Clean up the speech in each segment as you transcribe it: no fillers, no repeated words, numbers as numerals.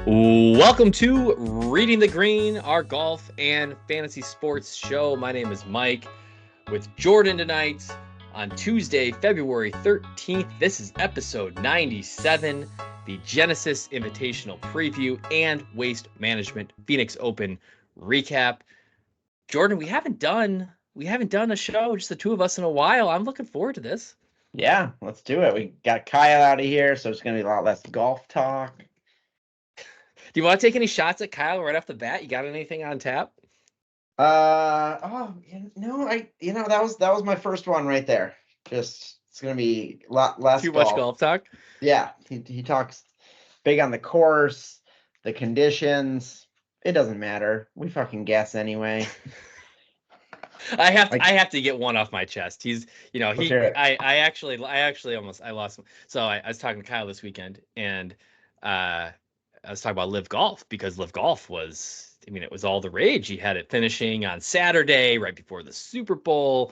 Welcome to Reading the Green, our golf and fantasy sports show. My name is Mike with Jordan tonight on Tuesday, February 13th. This is episode 97, the Genesis Invitational preview and Waste Management Phoenix Open recap. Jordan, we haven't done a show, just the two of us, in a while. I'm looking forward to this. Yeah, let's do it. We got Kyle out of here, so it's going to be a lot less golf talk. Do you want to take any shots at Kyle right off the bat? You got anything on tap? That was my first one right there. Just it's going to be a lot less Too much golf talk? Yeah, he talks big on the course, the conditions. It doesn't matter. We fucking guess anyway. I have to get one off my chest. He's, I actually lost him. So I was talking to Kyle this weekend, and I was talking about Live Golf, because Live Golf was, it was all the rage. He had it finishing on Saturday, right before the Super Bowl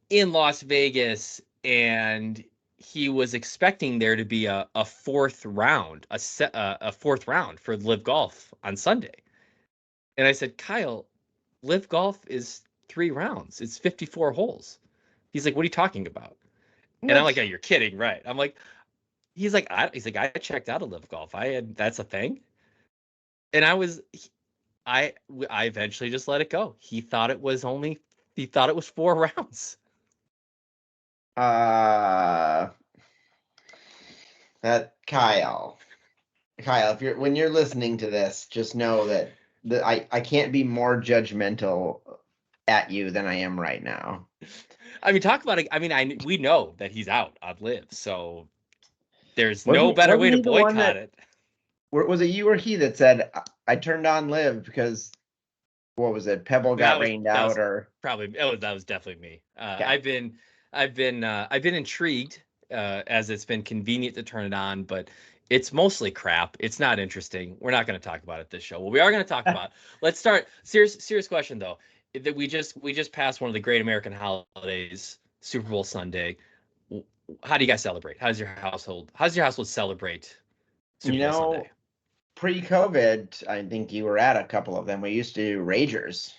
in Las Vegas, and he was expecting there to be a fourth round, a fourth round for Live Golf on Sunday. And I said, Kyle, Live Golf is 3 rounds. It's 54 holes. He's like, what are you talking about? And I'm like, oh, you're kidding, right? I'm like, he's like, I checked out of Live Golf. That's a thing. And I eventually just let it go. He thought it was 4 rounds. That Kyle, when you're listening to this, just know that I can't be more judgmental at you than I am right now. Talk about it. We know that he's out on Live, so there's no better way to boycott it. Was it you or he that said I turned on Live because, what was it? Pebble got rained out, or probably that was definitely me. Okay. I've been intrigued as it's been convenient to turn it on, but it's mostly crap. It's not interesting. We're not going to talk about it this show. Well, we are going to talk about. Let's start. Serious question though. That we just passed one of the great American holidays, Super Bowl Sunday. How do you guys celebrate? How's your household celebrate Super Bowl Sunday? Pre-COVID, I think you were at a couple of them. We used to do Ragers,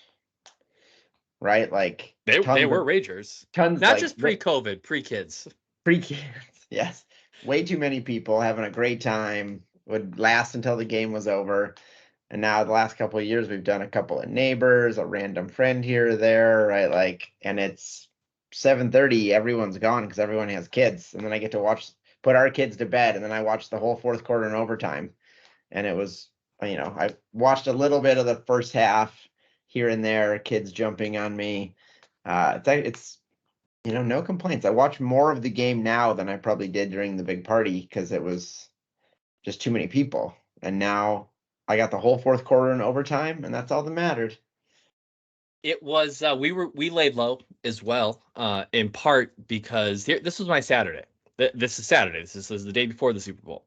right? Like they were Ragers. Tons, not just pre-COVID, pre-kids. Pre-kids, yes. Way too many people having a great time. Would last until the game was over. And now the last couple of years, we've done a couple of neighbors, a random friend here or there, right? And it's 7:30, everyone's gone because everyone has kids. And then I get to put our kids to bed, and then I watch the whole fourth quarter in overtime. And it was, I watched a little bit of the first half here and there, kids jumping on me. It's no complaints. I watch more of the game now than I probably did during the big party because it was just too many people. And now I got the whole fourth quarter in overtime, and that's all that mattered. It was we laid low as well, in part because this was my Saturday. This is Saturday. This is the day before the Super Bowl.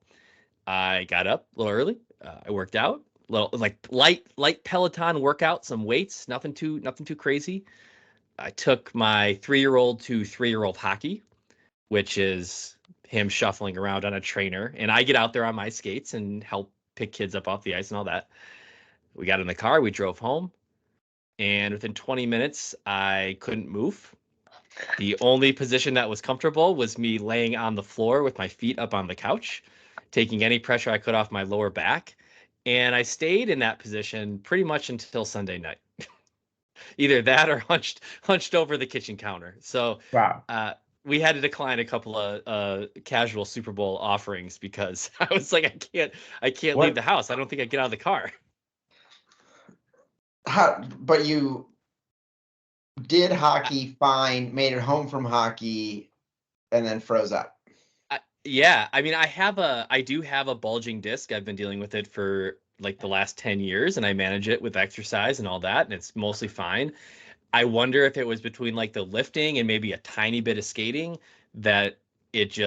I got up a little early. I worked out, light Peloton workout, some weights, nothing too crazy. I took my 3-year-old to 3-year-old hockey, which is him shuffling around on a trainer, and I get out there on my skates and help pick kids up off the ice and all that. We got in the car, we drove home, and within 20 minutes, I couldn't move. The only position that was comfortable was me laying on the floor with my feet up on the couch, taking any pressure I could off my lower back. And I stayed in that position pretty much until Sunday night. Either that or hunched over the kitchen counter. So wow. We had to decline a couple of casual Super Bowl offerings because I was like, I can't leave the house. I don't think I get out of the car. But you did hockey fine, made it home from hockey, and then froze up. Yeah, I do have a bulging disc. I've been dealing with it for like the last 10 years, and I manage it with exercise and all that, and it's mostly fine. I wonder if it was between like the lifting and maybe a tiny bit of skating that it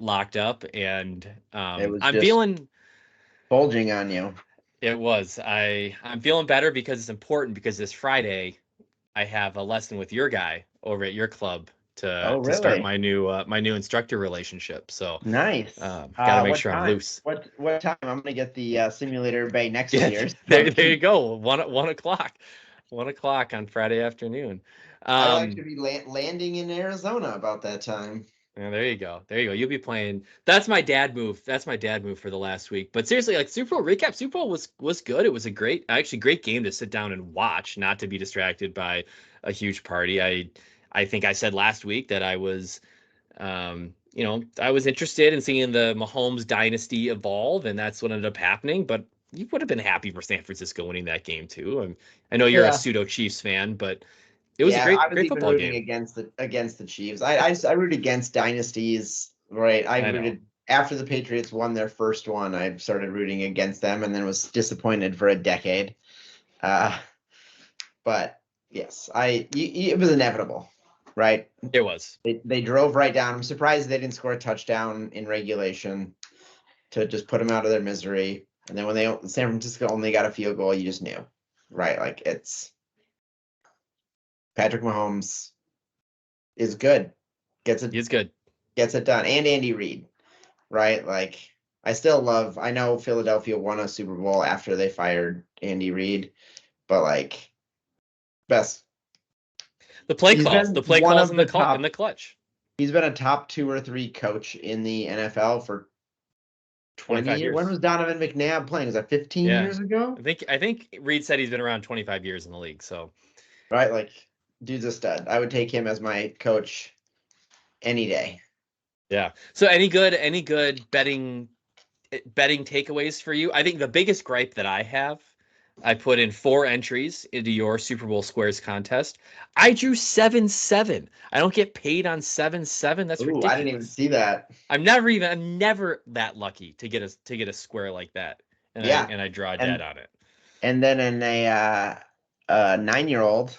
locked up, and I'm feeling bulging on you. It was. I'm feeling better because it's important, because this Friday I have a lesson with your guy over at your club Oh, to start really? my new instructor relationship. So Nice. got to make What sure I'm time? loose. What time? I'm gonna get the simulator bay next to Yeah, yours. So I there you can. go. 1 o'clock, 1 o'clock on Friday afternoon. I'll actually be landing in Arizona about that time. Yeah, there you go. There you go. You'll be playing. That's my dad move. That's my dad move for the last week. But seriously, like Super Bowl recap, Super Bowl was good. It was a actually great game to sit down and watch, not to be distracted by a huge party. I think I said last week that I was, I was interested in seeing the Mahomes dynasty evolve, and that's what ended up happening. But you would have been happy for San Francisco winning that game too. I know you're a Yeah. pseudo Chiefs fan, but it was a Yeah, I great was great even football rooting game. against the Chiefs. I root against dynasties, right? I I know. rooted after the Patriots won their first one. I started rooting against them, and then was disappointed for a decade. Uh, but yes, it was inevitable, right? It was. They drove right down. I'm surprised they didn't score a touchdown in regulation to just put them out of their misery. And then when San Francisco only got a field goal, you just knew, right? Like it's Patrick Mahomes is good, gets it He's good. gets it done, and Andy Reid, right? Like I know Philadelphia won a Super Bowl after they fired Andy Reid, but like best he's been The play one calls of the in the top clutch. he's been a top 2 or 3 coach in the NFL for 20 25 years. When years. was Donovan McNabb playing? Was that 15 Yeah. years ago? I think Reed said he's been around 25 years in the league. So Right? Like dude's a stud. I would take him as my coach any day. yeah. So any good betting takeaways for you? I think the biggest gripe that I have, I put in 4 entries into your Super Bowl Squares contest. I drew 7-7. I don't get paid on 7-7. That's Ooh, I didn't even ridiculous. see that. I'm never that lucky to get a square like that. Yeah. And I draw dead And on it. and then in a 9-year-old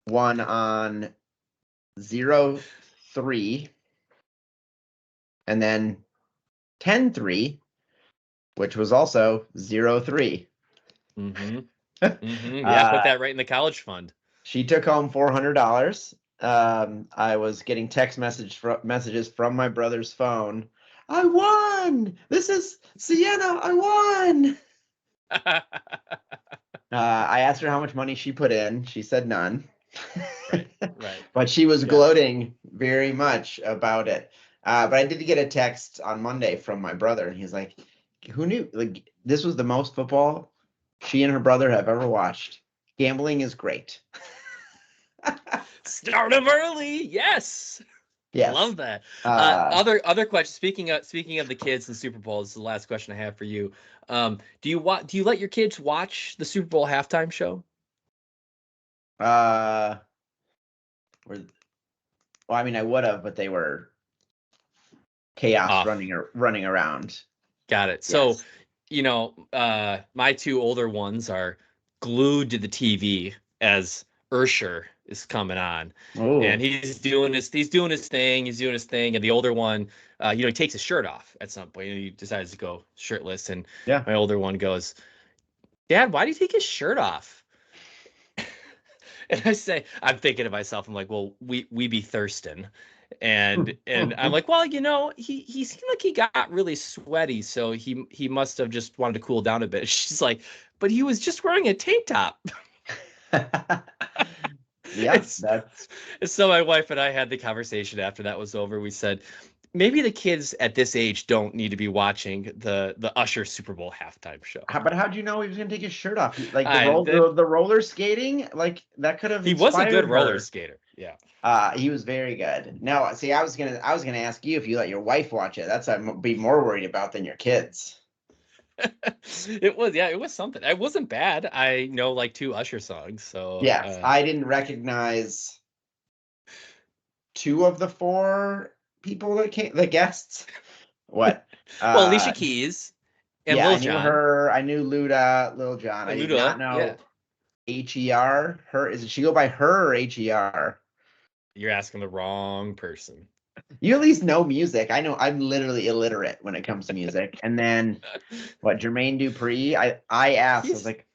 won on 0-3, and then 10-3, which was also 0-3. Mm-hmm. Mm-hmm. Yeah, put uh, that right in the college fund. she took home $400. I was getting messages from my brother's phone. I won. This is Sienna. I won. I asked her how much money she put in. She said none. Right, right. But she was Yeah. gloating very much about it. But I did get a text on Monday from my brother, and he's like, "Who knew? Like this was the most football she and her brother have ever watched. Gambling is great." Start them early. Yes. Yes. Love that. Uh, Other question. Speaking of the kids and Super Bowl, this is the last question I have for you. Do you let your kids watch the Super Bowl halftime show? uh, were- well, I mean, I would have, but they were chaos Off. running around. Got it. So, Yes. my 2 older ones are glued to the TV as Ursher is coming on, and Oh, he's doing his thing, and the older one, he takes his shirt off at some point. He decides to go shirtless, and yeah. my older one goes, "Dad, why do you take his shirt off?" And I'm thinking to myself, I'm like, well, we be thirsting. And I'm like, well, he seemed like he got really sweaty, so he must have just wanted to cool down a bit. She's like, but he was just wearing a tank top. Yeah, It's that's so my wife and I had the conversation after that was over. We said maybe the kids at this age don't need to be watching the Usher Super Bowl halftime show. but how'd you know he was gonna take his shirt off? Like I that the roller skating, like that could have He was a good inspired roller her. skater. Yeah. He was very good. No, see, I was gonna ask you if you let your wife watch it. That's what I'd be more worried about than your kids. It was something. It wasn't bad. I know like 2 Usher songs, so Yes, I didn't recognize 2 of the 4 people the guests. What? well, Alicia Uh, Keys and yeah, Lil I knew Jon, her. I knew Luda, Lil Jon. I did not Luda. Yeah, know Her. Is it she go by her or Her? you're asking the wrong person. You at least know music. I know I'm literally illiterate when it comes to music. And then what? Jermaine Dupri. I asked. I was He's like,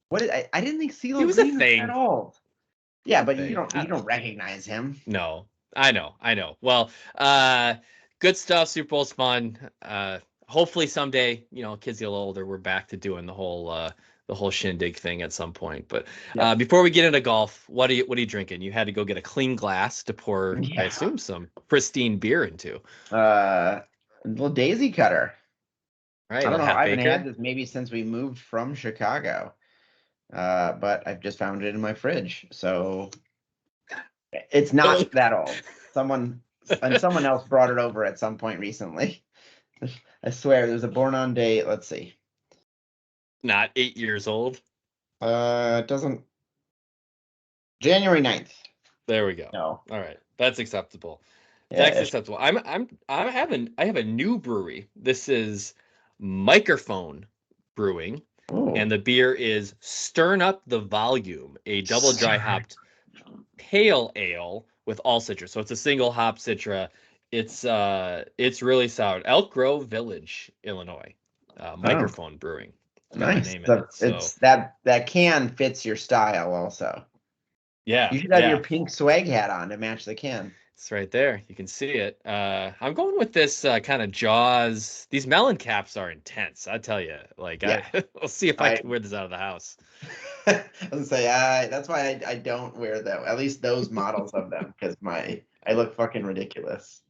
"What? I didn't think he CeeLo was a Green was that thing. old." He was Yeah, a but thing. you don't recognize him. No, I know. Well, good stuff. Super Bowl's fun. Hopefully someday, kids get a little older, we're back to doing the whole shindig thing at some point. But Yep. before we get into golf, what are you drinking? You had to go get a clean glass to pour, I Yeah. assume, some pristine beer into. A little daisy cutter. Right, I a don't know. half I haven't had acre. this maybe since we moved from Chicago. But I've just found it in my fridge. So it's not that old. Someone else brought it over at some point recently. I swear there's a born on date. Let's see. Not 8 years old. It doesn't January 9th. There we go. No. All right, that's acceptable. Yeah. That's acceptable. I have a new brewery. This is Mikerphone Brewing, Ooh. and the beer is Stern Up the Volume, a double dry Sorry. hopped pale ale with all citra. So it's a single hop citra. It's really sour. Elk Grove Village, Illinois. Oh, Mikerphone Brewing. It's got my nice. name in So it. So it's that can fits your style also. yeah, You should have your yeah. pink swag hat on to match the can. It's right there. You can see it. I'm going with this kind of Jaws. These melon caps are intense. I tell you. Like Yeah. we'll see if I I can wear this out of the house. I was gonna say that's why I don't wear them. At least those models of them, because I look fucking ridiculous.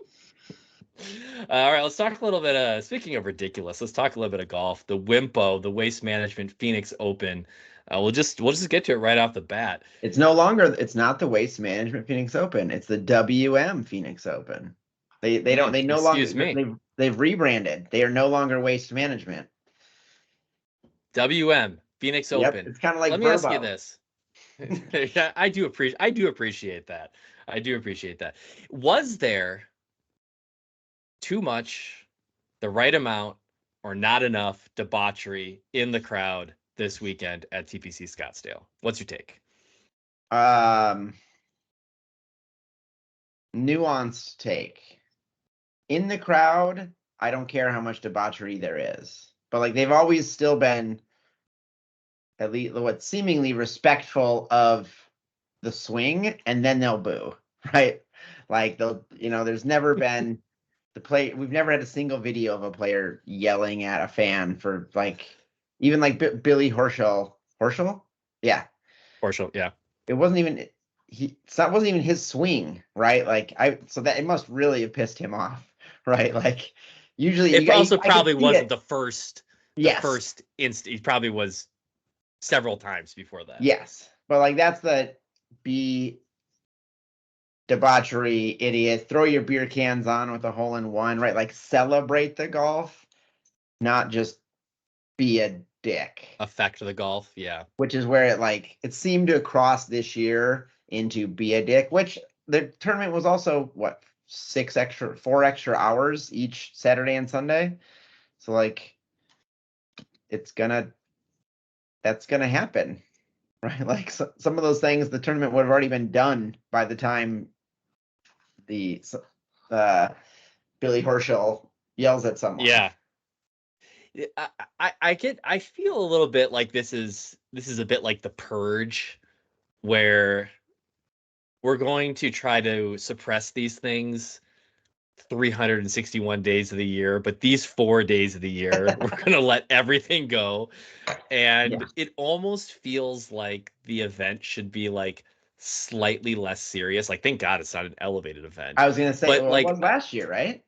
All right, let's talk a little bit. Speaking of ridiculous, let's talk a little bit of golf. The WIMPO, the Waste Management Phoenix Open. We'll just get to it right off the bat. It's not the Waste Management Phoenix Open. It's the WM Phoenix Open. They no Excuse longer me. they've rebranded. They are no longer Waste Management. WM Phoenix Yep, Open. it's kind of like Let me ask you Verbo. this. Yeah, I do appreciate that. I do appreciate that. Was there too much, the right amount, or not enough debauchery in the crowd this weekend at TPC Scottsdale? What's your take? Um, Nuanced take. In the crowd, I don't care how much debauchery there is, but like they've always still been at least what seemingly respectful of the swing, and then they'll boo, right? Like there's never been we've never had a single video of a player yelling at a fan for like even like Billy Horschel, yeah, Partial, yeah. it wasn't even that wasn't even his swing, right? Like so that it must really have pissed him off, right? Like usually It also I could probably see wasn't it. the Yes, first instant. He probably was several times before that. yes, but like that's the be debauchery idiot, throw your beer cans on with a hole in one, right? Like celebrate the golf, not just be a dick. Affect the golf, yeah. Which is where it seemed to cross this year into be a dick, which the tournament was also what 4 extra hours each Saturday and Sunday. So like it's gonna that's gonna happen, right? Like some of those things, the tournament would have already been done by the time the uh, Billy Horschel yells at someone. Yeah. I feel a little bit like this is a bit like the purge, where we're going to try to suppress these things 361 days of the year, but these 4 days of the year, we're going to let everything go. Yeah, And it almost feels like the event should be like slightly less serious. Like, thank God it's not an elevated event. I was gonna say, But well, it like, was last year, right?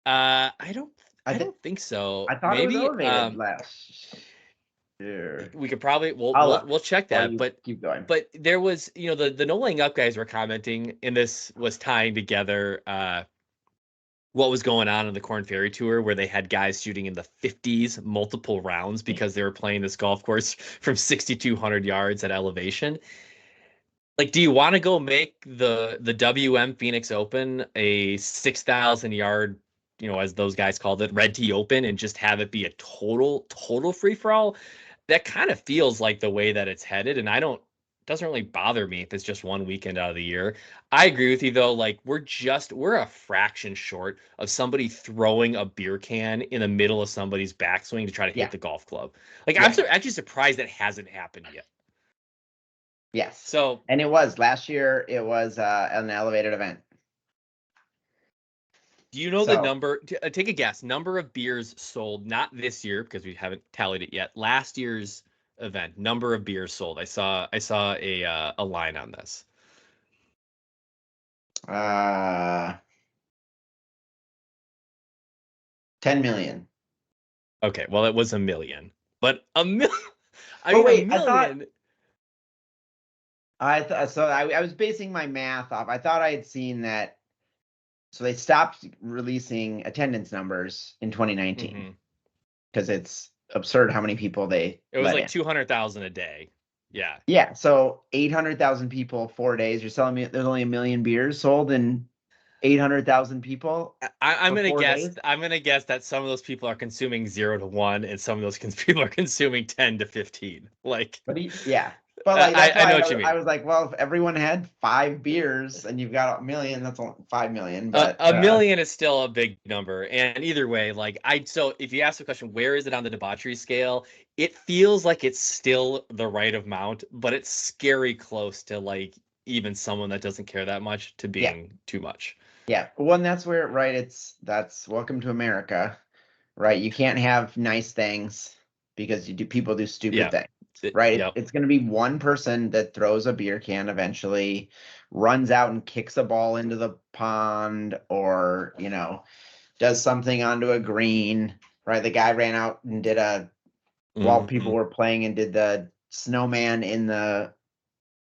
I don't, I I think don't think so. I thought it was Maybe, elevated last year. we could probably we'll I'll we'll look we'll check while that. you But keep going. there was, the no laying up guys were commenting, and this was tying together what was going on the Corn Ferry Tour, where they had guys shooting in the 50s multiple rounds because they were playing this golf course from 6,200 yards at elevation. Like, do you want to go make the WM Phoenix Open a 6,000 yard, as those guys called it, red tee open, and just have it be a total free for all? That kind of feels like the way that it's headed, and it doesn't really bother me if it's just one weekend out of the year. I agree with you though. Like, we're a fraction short of somebody throwing a beer can in the middle of somebody's backswing to try to hit Yeah, the golf club. Like, yeah, actually surprised that hasn't happened yet. yes. So And it was last year. It was an elevated event. Do you know the So number? Take a guess. Number of beers sold, not this year because we haven't tallied it yet. Last year's event, number of beers sold. I saw a line on this. 10 million. Okay, well it was a million, but a million. I But mean, a wait, I thought million. I was basing my math off. I thought I had seen that. So they stopped releasing attendance numbers in 2019 Hmm. because it's absurd how many people they It was let like in. 200,000 a day. Yeah. Yeah, so 800,000 people 4 days. You're telling me there's only a million beers sold in 800,000 people I'm for gonna four guess. days? I'm gonna guess that some of those people are consuming 0 to 1, and some of those people are consuming 10 to 15. Like, Yeah. But like I that's I why know what you I mean. was like, well, if everyone had 5 beers and you've got a million, that's only 5 million. A, But a million is still a big number, and either way, like so if you ask the question, where is it on the debauchery scale? It feels like it's still the right amount, but it's scary close to like even someone that doesn't care that much to yeah, being too much. yeah. One, that's where, right, that's welcome to America, right? You can't have nice things because people do stupid Yeah. things, right? Yep. It's going to be one person that throws a beer can eventually, runs out and kicks a ball into the pond, or does something onto a green, right? The guy ran out and did while people Hmm. were playing, and did the snowman in the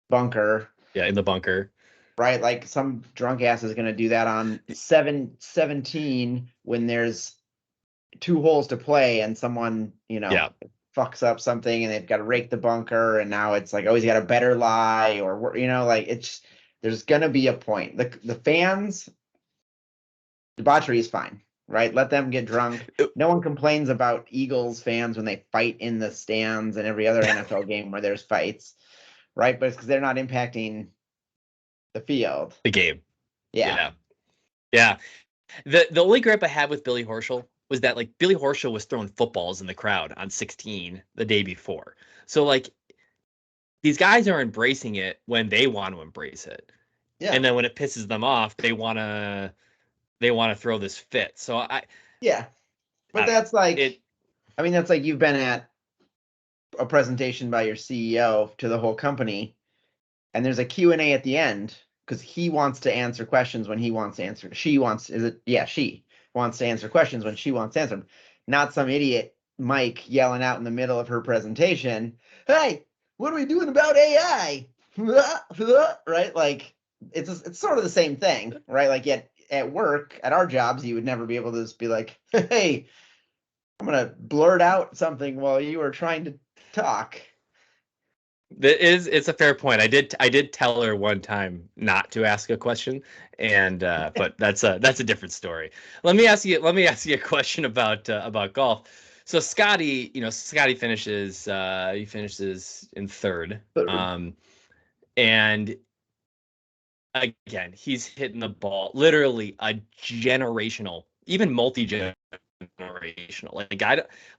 bunker, Yeah, in the bunker. right? Like some drunk ass is going to do that on 7-17 when there's 2 holes to play, and someone, Yeah. fucks up something and they've got to rake the bunker, and now it's like, oh, he's got a better lie, or like it's there's going to be a point. The fans debauchery is fine, right? Let them get drunk. No one complains about Eagles fans when they fight in the stands and every other NFL game where there's fights, right? But it's because they're not impacting the field. The game. Yeah. Yeah. Yeah. The only gripe I had with Billy Horschel was that like Billy Horschel was throwing footballs in the crowd on 16 the day before. So like these guys are embracing it when they want to embrace it. Yeah. And then when it pisses them off, they want to throw this fit. So Yeah. I But don't know. that's like, It I mean, that's like you've been at a presentation by your CEO to the whole company, and there's a Q&A at the end because he wants to answer questions when he wants to answer. She wants, is it? Yeah, she wants to answer questions when she wants to answer them. Not some idiot Mike yelling out in the middle of her presentation, hey, what are we doing about AI? Right? Like it's sort of the same thing, right? Like at work, at our jobs, you would never be able to just be like, hey, I'm gonna blurt out something while you are trying to talk. it's a fair point. I did tell her one time not to ask a question, and but that's a different story. Let me ask you a question about golf. So Scotty finishes in third. And again, he's hitting the ball literally a generational, even multi-generational.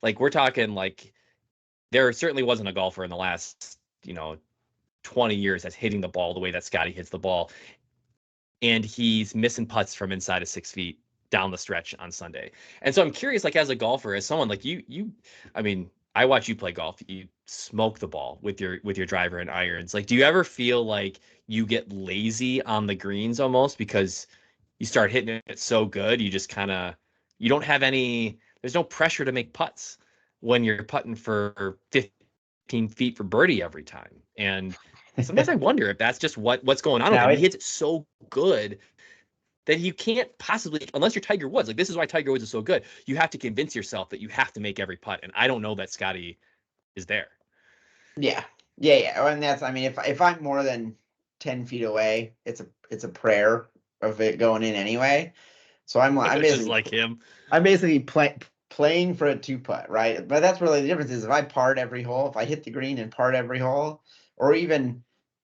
Like we're talking like there certainly wasn't a golfer in the last 20 years that's hitting the ball the way that Scotty hits the ball, and he's missing putts from inside of 6 feet down the stretch on Sunday. And so I'm curious, like as a golfer, as someone like I mean, I watch you play golf. You smoke the ball with your driver and irons. Like, do you ever feel like you get lazy on the greens almost because you start hitting it so good, you just kind of you don't have any. There's no pressure to make putts when you're putting for 15 feet for birdie every time. And sometimes I wonder if that's just what's going on with Now him. He it hits it so good that you can't possibly, unless you're Tiger Woods. Like this is why Tiger Woods is so good. You have to convince yourself that you have to make every putt, and I don't know that Scotty is there. Yeah, yeah. And that's, I mean, if I'm more than 10 feet away, it's a prayer of it going in anyway. So Just like him. I'm basically playing for a 2 putt, right? But that's really the difference. Is if I part every hole, if I hit the green and part every hole, or even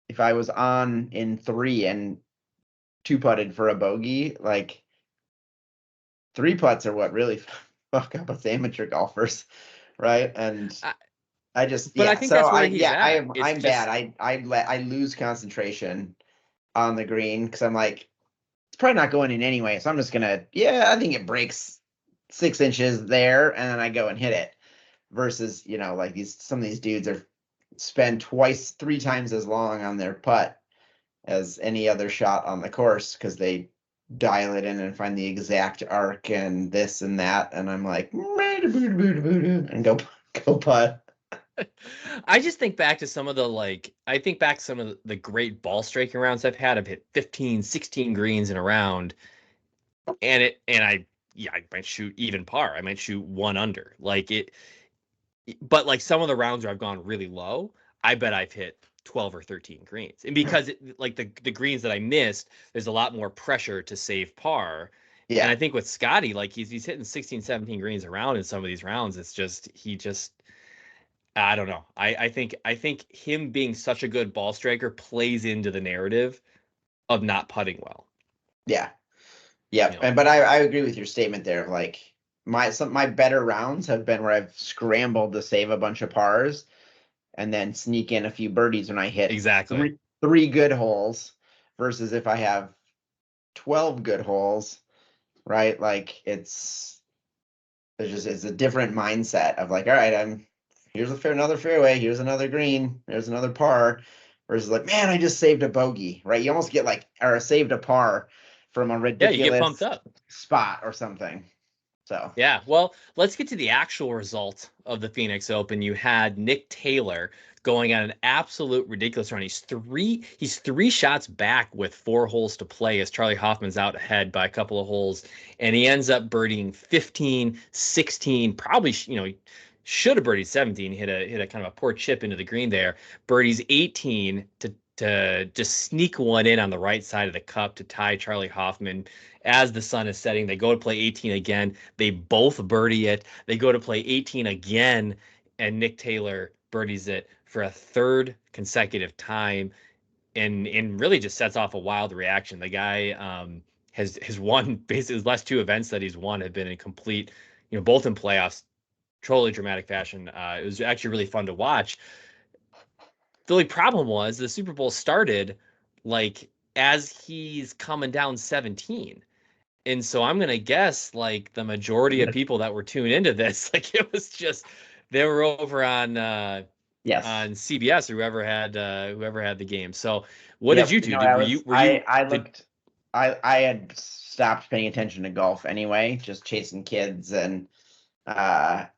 if I was on in 3 and 2 putted for a bogey, like 3 putts are what really fuck up us amateur golfers, right? And I, I just, but I yeah. think So that's where he's at. It's I'm bad. just I lose concentration on the green because I'm like, it's probably not going in anyway. So I'm just gonna, I think it breaks 6 inches there, and then I go and hit it. Versus, like some of these dudes are spend twice, 3 times as long on their putt as any other shot on the course because they dial it in and find the exact arc and this and that. And I'm like, and go putt. I just think back to some of the great ball striking rounds I've had. I've hit 15, 16 greens in a round, I might shoot even par. I might shoot one under. But like some of the rounds where I've gone really low, I bet I've hit 12 or 13 greens. And because the greens that I missed, there's a lot more pressure to save par. And I think with Scotty, like he's hitting 16, 17 greens around in some of these rounds. It's just I don't know. I think him being such a good ball striker plays into the narrative of not putting well. Yeah. Yeah. But I agree with your statement there. Like my better rounds have been where I've scrambled to save a bunch of pars and then sneak in a few birdies when I hit Exactly. three good holes versus if I have 12 good holes, right? Like it's a different mindset of like, all right, here's another fairway, here's another green, there's another par, versus like, man, I just saved a bogey, right? You almost get or saved a par from a Yeah, you get pumped ridiculous up. spot or something. So Yeah, well, let's get to the actual result of the Phoenix Open. You had Nick Taylor going on an absolute ridiculous run. He's three shots back with 4 holes to play as Charlie Hoffman's out ahead by a couple of holes, and he ends up birdieing 15, 16, probably he should have birdied 17, hit a kind of a poor chip into the green there. Birdies 18 to just sneak one in on the right side of the cup to tie Charlie Hoffman as the sun is setting. They go to play 18 again. They both birdie it. They go to play 18 again, and Nick Taylor birdies it for a third consecutive time, and really just sets off a wild reaction. The guy has won basically his last 2 events that he's won have been in complete, both in playoffs, totally dramatic fashion. It was actually really fun to watch. The only problem was the Super Bowl started like as he's coming down 17. And so I'm gonna guess like the majority of people that were tuned into this, like it was just they were over on CBS or whoever had the game. So what did you do? No, Did were you were you I did looked, I had stopped paying attention to golf anyway, just chasing kids and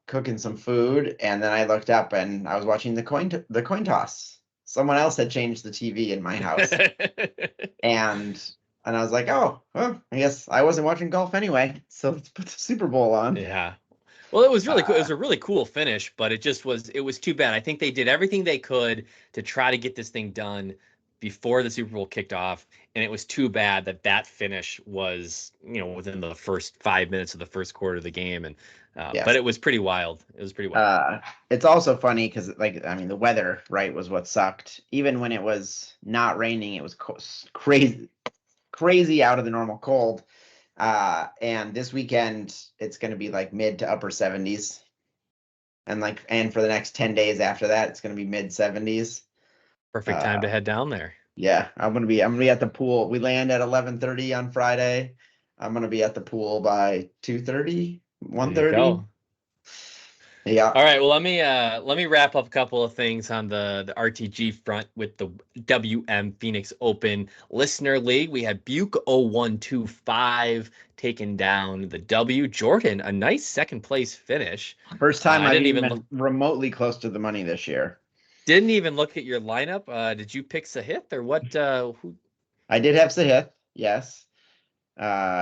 cooking some food, and then I looked up and I was watching the coin toss. Someone else had changed the TV in my house, and I was like, oh, well, I guess I wasn't watching golf anyway, so let's put the Super Bowl on. Yeah. Well, it was really cool. It was a really cool finish, but it was too bad. I think they did everything they could to try to get this thing done before the Super Bowl kicked off, and it was too bad that finish was, within the first 5 minutes of the first quarter of the game, and but it was pretty wild. It was pretty wild. It's also funny because, like, I mean, the weather, right, was what sucked. Even when it was not raining, it was crazy out of the normal cold. And this weekend it's going to be like mid to upper 70s, and for the next 10 days after that it's going to be mid 70s. Perfect time to head down there. Yeah, I'm gonna be at the pool. We land at 11:30 on Friday. I'm gonna be at the pool by 2:30, 1:30. Yeah. All right. Well, let me wrap up a couple of things on the RTG front with the WM Phoenix Open Listener League. We had Buke 0125 taking down the W. Jordan, a nice second place finish. First time I've even been remotely close to the money this year. Didn't even look at your lineup. Did you pick Sahith or what? Who? I did have Sahith, yes.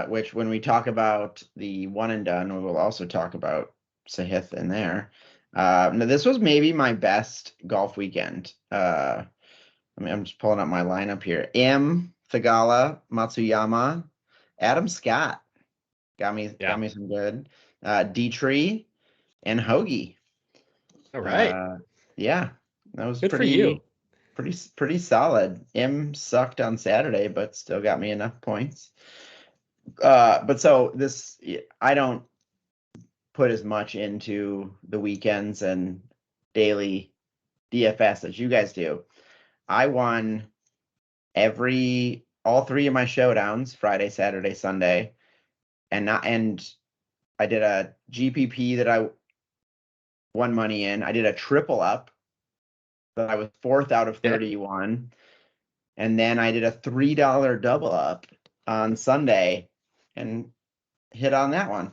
Which when we talk about the one and done, we will also talk about Sahith in there. Now this was maybe my best golf weekend. I'm just pulling up my lineup here. Thagala, Matsuyama, Adam Scott got me some good. Dietrich and Hoagie. All right. Yeah, that was good for you. Pretty solid. Sucked on Saturday, but still got me enough points. But so this, I don't put as much into the weekends and daily DFS as you guys do. I won every all three of my showdowns, Friday, Saturday, Sunday, and I did a GPP that I won money in. I did a triple up that I was fourth out of Yeah. 31. And then I did a $3 double up on Sunday and hit on that one.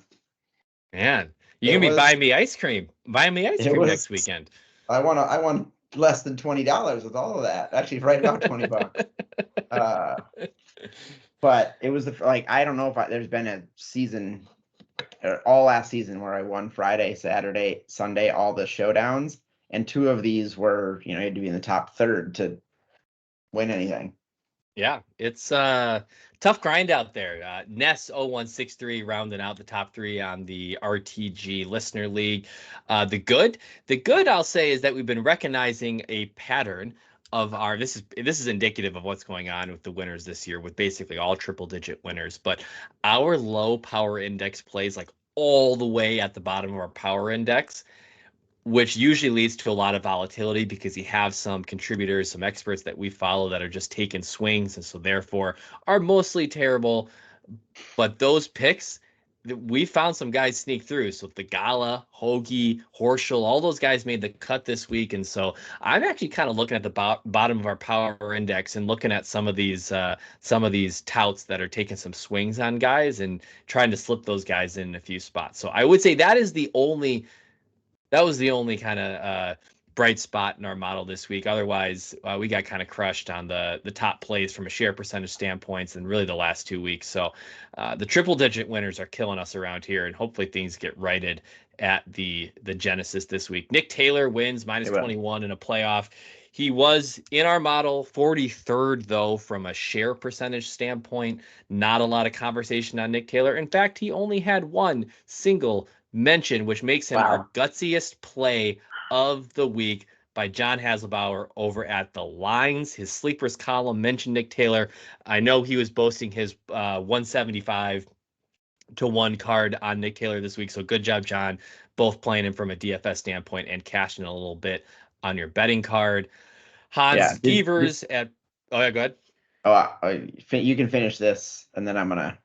Man, you're It gonna be was buying me ice cream. Buying me ice it cream was next weekend. I won less than $20 with all of that. Actually, right about $20. But it was like I don't know if there's been a season all last season where I won Friday, Saturday, Sunday, all the showdowns, and two of these were, you had to be in the top third to win anything. Yeah, it's tough grind out there. Ness 0163 rounding out the top three on the RTG Listener League. The good I'll say is that we've been recognizing a pattern of our this is indicative of what's going on with the winners this year, with basically all triple digit winners. But our low power index plays like all the way at the bottom of our power index, which usually leads to a lot of volatility because you have some contributors, some experts that we follow that are just taking swings, and so therefore are mostly terrible. But those picks, we found some guys sneak through. So the Gala, Hoagie, Horschel, all those guys made the cut this week, and so I'm actually kind of looking at the bottom of our power index and looking at some of these touts that are taking some swings on guys and trying to slip those guys in a few spots. So I would say that was the only kind of bright spot in our model this week. Otherwise, we got kind of crushed on the top plays from a share percentage standpoints, and really the last 2 weeks. So the triple digit winners are killing us around here, and hopefully things get righted at the Genesis this week. Nick Taylor wins minus 21 in a playoff. He was in our model 43rd, though, from a share percentage standpoint. Not a lot of conversation on Nick Taylor. In fact, he only had one single mention, which makes him our gutsiest play of the week by John Haselbauer over at the Lines. His sleepers column mentioned Nick Taylor. I know he was boasting his 175 to 1 card on Nick Taylor this week. So good job, John, both playing him from a DFS standpoint and cashing a little bit on your betting card. Hans Gevers at oh yeah, go ahead. You can finish this, and then I'm gonna.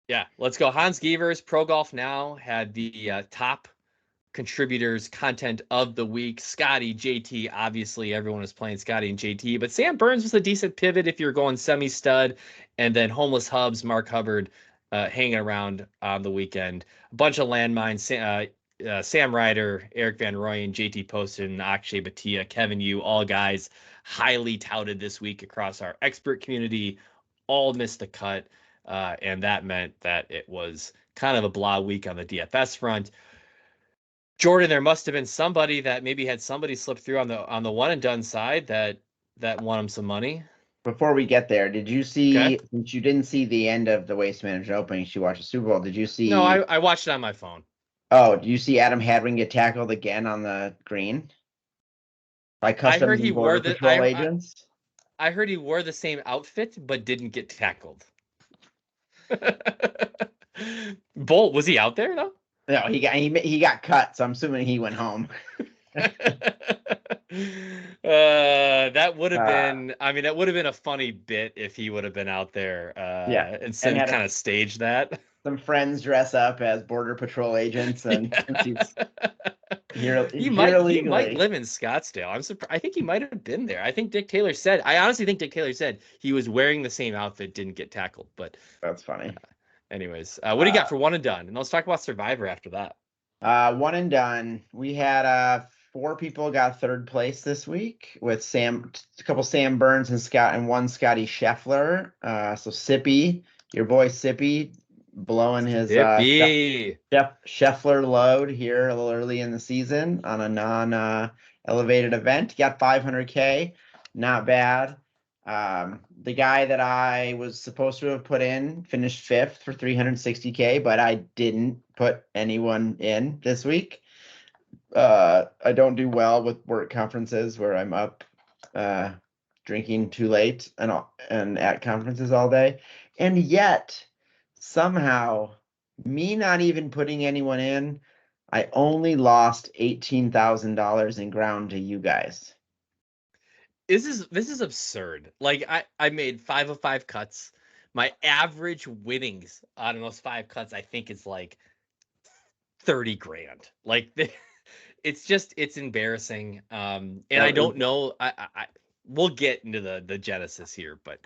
Yeah, let's go. Hans Gevers, Pro Golf Now, had the top contributors content of the week. Scotty, JT, obviously everyone was playing Scotty and JT, but Sam Burns was a decent pivot if you're going semi-stud, and then Homeless Hubs, Mark Hubbard hanging around on the weekend. A bunch of landmines, Sam Ryder, Eric Van Rooyen, JT Poston, Akshay Bhatia, Kevin Yu, all guys highly touted this week across our expert community, all missed the cut, and that meant that it was kind of a blah week on the DFS front. Jordan, there must have been somebody that maybe had somebody slip through on the one and done side that won him some money. Before we get there, did you see? Okay. Since you didn't see the end of the Waste Management Open, you watched the Super Bowl. Did you see? No, I watched it on my phone. Oh, do you see Adam Hadwin get tackled again on the green by I heard Customs he and wore Border Patrol agents? I heard he wore the same outfit but didn't get tackled. Bolt, was he out there though? No, he got cut, so I'm assuming he went home. That would have been. I mean, that would have been a funny bit if he would have been out there. And kind of staged that. Some friends dress up as Border Patrol agents, and he's here he illegally. might live in Scottsdale. I'm surprised. I think he might have been there. I think Dick Taylor said. I honestly think Dick Taylor said he was wearing the same outfit, didn't get tackled. But that's funny. Anyways, what do you got for one and done? And let's talk about Survivor after that. One and done. We had 4 people got third place this week with a couple Sam Burns and one Scotty Scheffler. So Sippy, your boy Sippy, blowing his Scheffler load here a little early in the season on a non-elevated event. Got 500K, not bad. The guy that I was supposed to have put in finished 5th for 360K, but I didn't put anyone in this week. I don't do well with work conferences where I'm up drinking too late and at conferences all day. And yet, somehow, me not even putting anyone in, I only lost $18,000 in ground to you guys. this is absurd. Like I made 5 of 5 cuts. My average winnings on those 5 cuts, I think, is like 30 grand. Like it's embarrassing. And I That was don't know. We'll get into the genesis here, but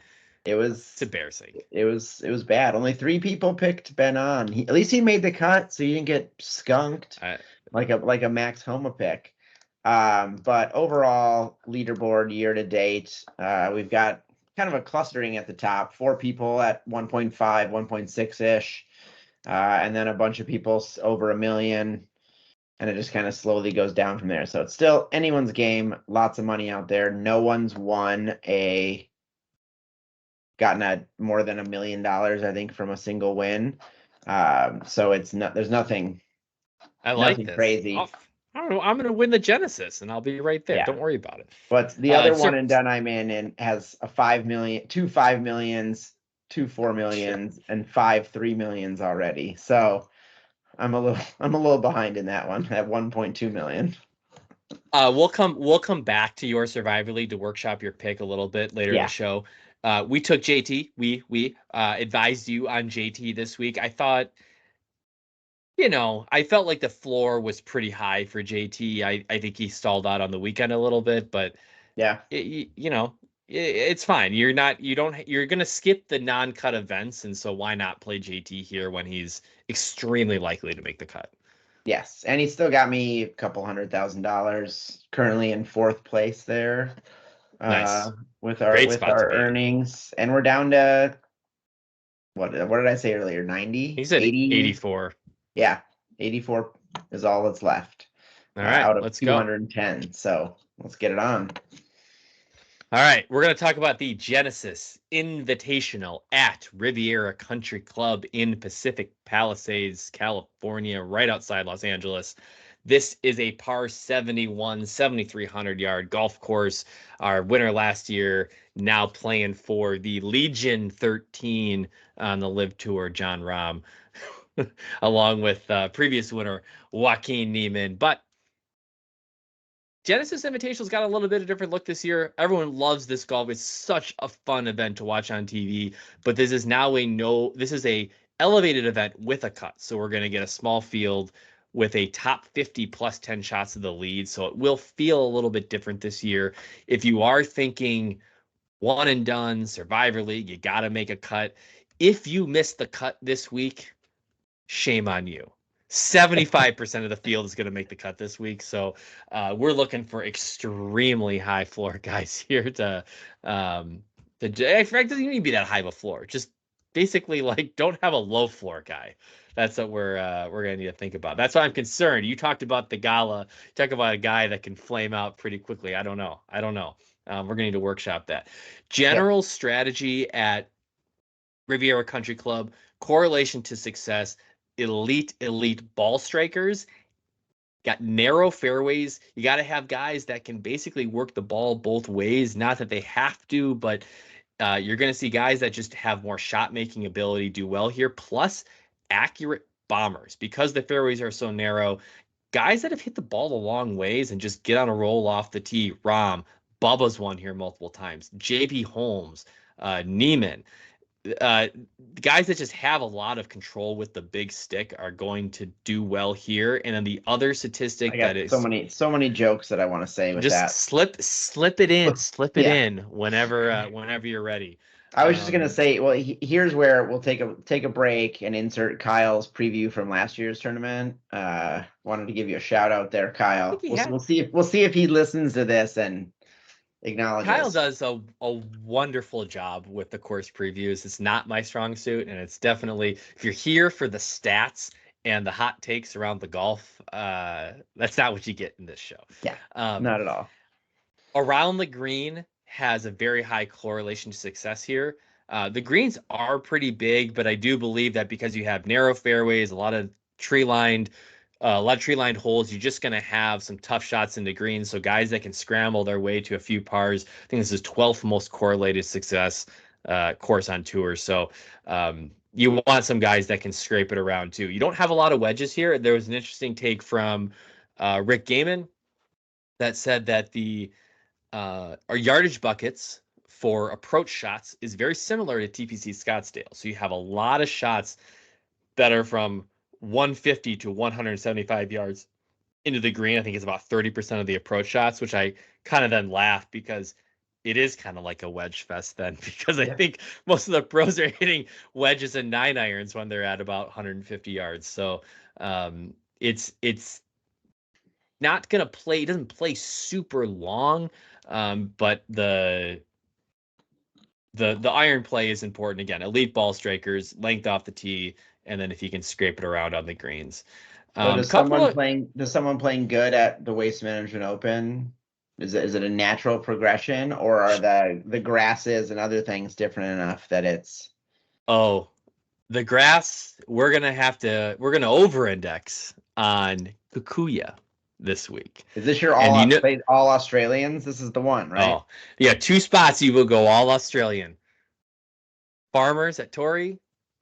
it it's was embarrassing. it was bad. Only 3 people picked Ben on. At least he made the cut, so you didn't get skunked I, like a Max Homa pick. But overall leaderboard year to date, we've got kind of a clustering at the top. 4 people at 1.5, 1.6 ish, and then a bunch of people over a million, and it just kind of slowly goes down from there. So it's still anyone's game. Lots of money out there. No one's gotten a more than $1 million, I think, from a single win. So there's nothing I like nothing this. crazy. I don't know. I'm going to win the genesis, and I'll be right there. Yeah. Don't worry about it. But the other one Sir, and done I'm in and has a 5 million, 2 5 millions, 2 4 millions, and 5 3 millions already. So I'm a little behind in that one at 1.2 million. we'll come back to your Survivor League to workshop your pick a little bit later in the Yeah. show. We took JT. We advised you on JT this week. I thought, I felt like the floor was pretty high for JT. I think he stalled out on the weekend a little bit, but Yeah. it's fine. You're gonna skip the non-cut events, and so why not play JT here when he's extremely likely to make the cut? Yes. And he still got me a couple $100,000, currently in 4th place there, Nice, with our great with spot to our be in. earnings. And we're down to what did I say earlier? He 90, said 80. 84. Yeah, 84 is all that's left, All right, out of let's go. 210. So let's get it on. All right, we're going to talk about the Genesis Invitational at Riviera Country Club in Pacific Palisades, California, right outside Los Angeles. This is a par 71, 7,300 yard golf course. Our winner last year now playing for the Legion 13 on the Live Tour, John Rahm, along with previous winner Joaquin Neiman. But Genesis Invitational's got a little bit of different look this year. Everyone loves this golf. It's such a fun event to watch on TV, but this is now this is a elevated event with a cut. So we're going to get a small field with a top 50 plus 10 shots of the lead. So it will feel a little bit different this year. If you are thinking one and done Survivor League, you got to make a cut. If you miss the cut this week, shame on you. 75% of the field is going to make the cut this week. So we're looking for extremely high floor guys here in fact, it doesn't even need to be that high of a floor. Just basically like don't have a low floor guy. That's what we're gonna need to think about. That's why I'm concerned. You talked about the gala. Talk about a guy that can flame out pretty quickly. I don't know. We're gonna need to workshop that. Yep. General strategy at Riviera Country Club, correlation to success, elite ball strikers, got narrow fairways. You got to have guys that can basically work the ball both ways. Not that they have to, but you're going to see guys that just have more shot making ability do well here, plus accurate bombers because the fairways are so narrow. Guys that have hit the ball the long ways and just get on a roll off the tee. Rom, Bubba's won here multiple times. JP Holmes, Neiman, uh, guys that just have a lot of control with the big stick are going to do well here. And then the other I statistic that got so is many jokes that I want to say with just that. slip it Yeah. in whenever you're ready. I was just gonna say, well, here's where we'll take a break and insert Kyle's preview from last year's tournament. Wanted to give you a shout out there, I think Kyle. he We'll had see if he listens to this and Kyle acknowledges. does a wonderful job with the course previews. It's not my strong suit, and it's definitely if you're here for the stats and the hot takes around the golf, that's not what you get in this show. Yeah, Um, not at all. Around the green has a very high correlation to success here. The greens are pretty big, but I do believe that because you have narrow fairways, a lot of tree lined holes, you're just going to have some tough shots into greens. So guys that can scramble their way to a few pars, I think this is 12th most correlated success course on tour. So you want some guys that can scrape it around too. You don't have a lot of wedges here. There was an interesting take from Rick Gaiman that said that our yardage buckets for approach shots is very similar to TPC Scottsdale. So you have a lot of shots that are from 150 to 175 yards into the green. I think it's about 30% of the approach shots, which I kind of then laugh because it is kind of like a wedge fest then, because I think most of the pros are hitting wedges and 9-irons when they're at about 150 yards. So it's not gonna play. It doesn't play super long, but the iron play is important. Again, elite ball strikers, length off the tee, and then if you can scrape it around on the greens. So does Couple of someone playing good at the Waste Management Open, is it a natural progression, or are the grasses and other things different enough that it's the grass, we're gonna over-index on Kikuya this week. is this your And all Australians? This is the one, right? Oh, yeah, 2 spots you will go all Australian. Farmers at Torrey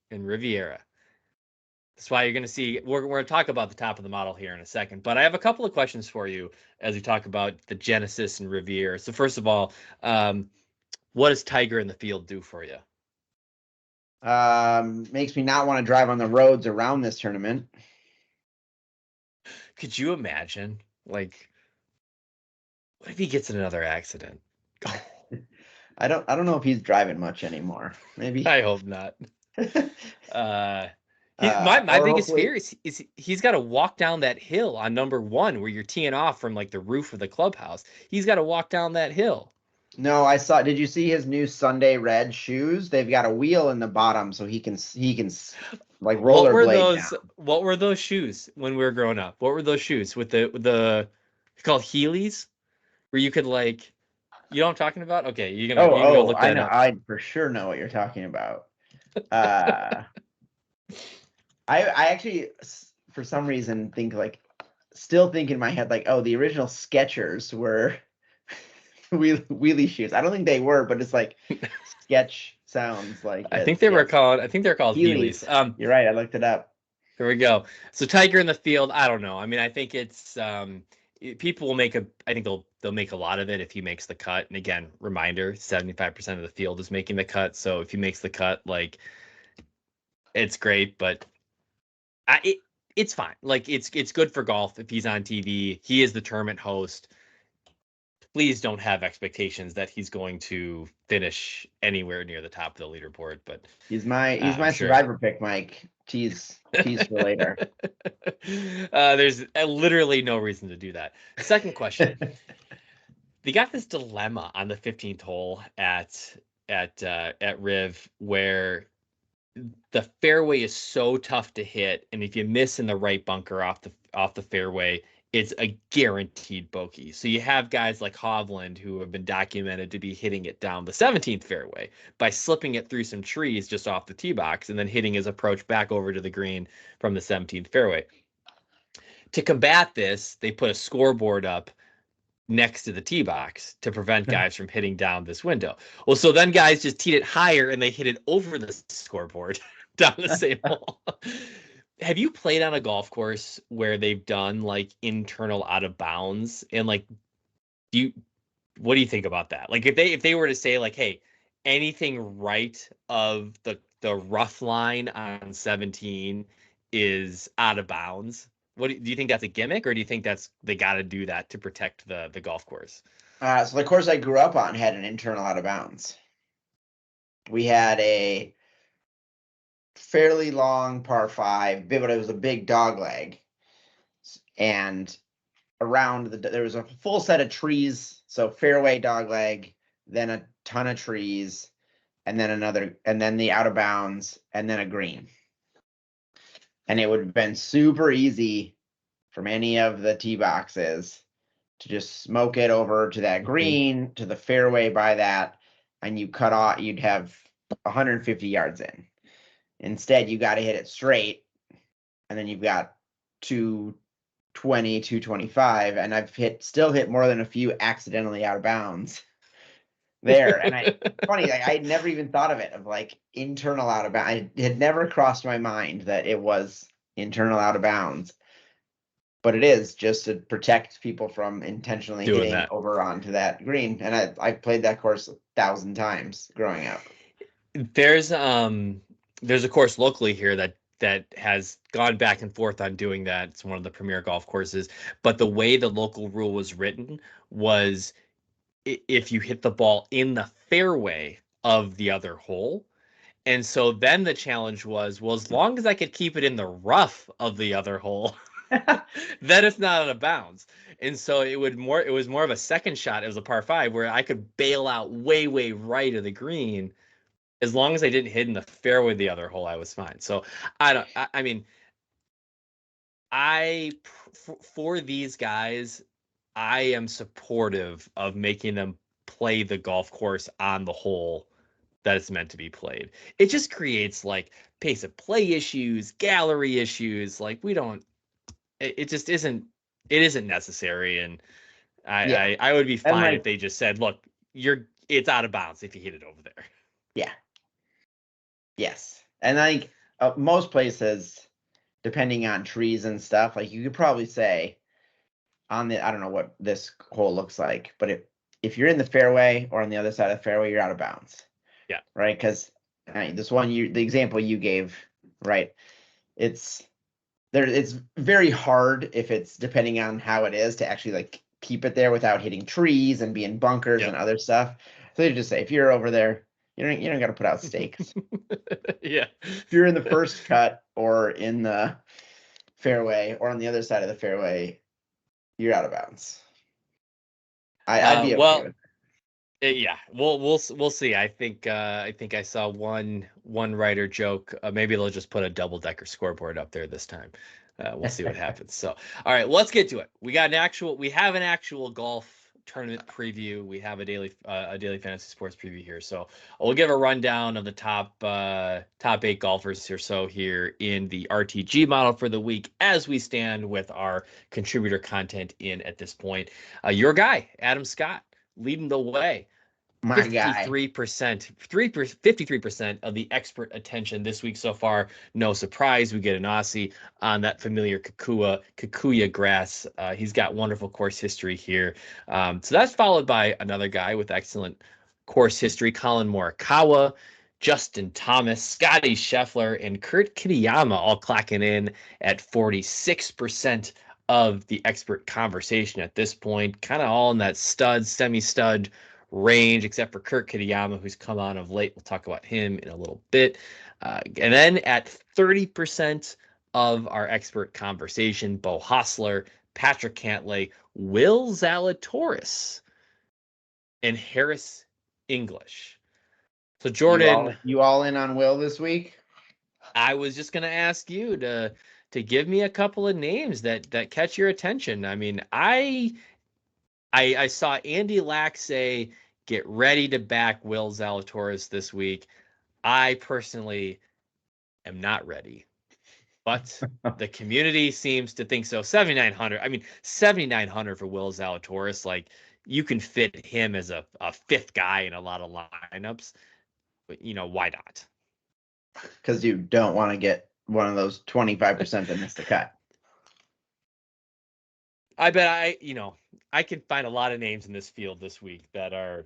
and Riviera. That's why you're going to see, we're going to talk about the top of the model here in a second, but I have a couple of questions for you as we talk about the Genesis and Riviera. So first of all, what does Tiger in the field do for you? Makes me not want to drive on the roads around this tournament. Could you imagine, like, what if he gets in another accident? I don't know if he's driving much anymore. Maybe. I hope not. My biggest fear is he's got to walk down that hill on number 1 where you're teeing off from like the roof of the clubhouse. He's got to walk down that hill. No, I saw. Did you see his new Sunday red shoes? They've got a wheel in the bottom, so he can like rollerblade down. What were those shoes when we were growing up? What were those shoes with the called Heelys, where you could like, you know what I'm talking about? Okay, you can go look that I know. up. I for sure know what you're talking about. I actually, for some reason, still think in my head, like, oh, the original Skechers were wheelie shoes. I don't think they were, but it's like sketch sounds like. I think they're called Heelys. You're right. I looked it up. There we go. So Tiger in the field, I don't know. I mean, I think it's people will make I think they'll make a lot of it if he makes the cut. And again, reminder, 75% of the field is making the cut. So if he makes the cut, like, it's great, but it's fine. Like, it's good for golf if he's on TV. He is the tournament host. Please don't have expectations that he's going to finish anywhere near the top of the leaderboard. But he's my survivor pick, Mike. Tease for later. There's literally no reason to do that. Second question: they got this dilemma on the 15th hole at Riv where the fairway is so tough to hit, and if you miss in the right bunker off the fairway, it's a guaranteed bogey. So you have guys like Hovland who have been documented to be hitting it down the 17th fairway by slipping it through some trees just off the tee box and then hitting his approach back over to the green from the 17th fairway. To combat this, they put a scoreboard up next to the tee box to prevent guys from hitting down this window. Well, so then guys just teed it higher and they hit it over the scoreboard down the same hole. Have you played on a golf course where they've done like internal out of bounds? And like, what do you think about that? Like, if they were to say like, hey, anything right of the rough line on 17 is out of bounds. Do you think that's a gimmick, or do you think they got to do that to protect the golf course? So the course I grew up on had an internal out of bounds. We had a fairly long par 5, but it was a big dog leg, and around there was a full set of trees. So fairway, dog leg, then a ton of trees, and then the out of bounds, and then a green. And it would have been super easy from any of the tee boxes to just smoke it over to that green, to the fairway by that, and you'd have 150 yards in. Instead, you got to hit it straight, and then you've got 220, 225, and I've still hit more than a few accidentally out of bounds there. And funny, like, I had never even thought of it, of like internal out of bounds. It had never crossed my mind that it was internal out of bounds. but it is just to protect people from intentionally Doing hitting that. over onto that green. And I played that course 1,000 times growing up. There's a course locally here that has gone back and forth on doing that. It's one of the premier golf courses, but the way the local rule was written was if you hit the ball in the fairway of the other hole. And so then the challenge was, well, as long as I could keep it in the rough of the other hole, then it's not out of bounds. And so it was more of a second shot. It was a par five where I could bail out way, way right of the green. As long as I didn't hit in the fairway of the other hole, I was fine. So I mean, for these guys, I am supportive of making them play the golf course on the hole that it's meant to be played. It just creates like pace of play issues, gallery issues. Like we don't. It just isn't. It isn't necessary, and Yeah. I would be And fine if like, they just said, "Look, it's out of bounds if you hit it over there." yeah. Yes. And like most places, depending on trees and stuff, like you could probably say on the, I don't know what this hole looks like, but if you're in the fairway or on the other side of the fairway, you're out of bounds. Yeah. Right. Because this one, the example you gave, right? It's there. It's very hard if it's depending on how it is to actually like keep it there without hitting trees and being bunkers and Yep. other stuff. So you just say, if you're over there, you don't got to put out stakes. Yeah. If you're in the first cut or in the fairway or on the other side of the fairway, you're out of bounds. I'd be okay Well, with yeah, we'll see. I think I saw one writer joke. Maybe they'll just put a double decker scoreboard up there this time. We'll see what happens. So, all right, let's get to it. We have an actual golf tournament preview. We have a daily fantasy sports preview here. So we'll give a rundown of the top 8 golfers or so here in the RTG model for the week as we stand with our contributor content in at this point. Your guy, Adam Scott, leading the way. my guy. 53% of the expert attention this week so far. No surprise, we get an Aussie on that familiar Kikuya grass. He's got wonderful course history here. So that's followed by another guy with excellent course history, Colin Morikawa, Justin Thomas, Scotty Scheffler, and Kurt Kitayama all clacking in at 46% of the expert conversation at this point. Kind of all in that stud, semi-stud range, except for Kurt Kitayama, who's come on of late. We'll talk about him in a little bit. And then at 30% of our expert conversation, Bo Hostler, Patrick Cantlay, Will Zalatoris, and Harris English. So Jordan, You all in on Will this week? I was just going to ask you to give me a couple of names that catch your attention. I mean, I saw Andy Lack say, get ready to back Will Zalatoris this week. I personally am not ready, but the community seems to think so. 7,900. I mean, 7,900 for Will Zalatoris. Like, you can fit him as a fifth guy in a lot of lineups, but, why not? Because you don't want to get one of those 25% that missed the cut. I bet I can find a lot of names in this field this week that are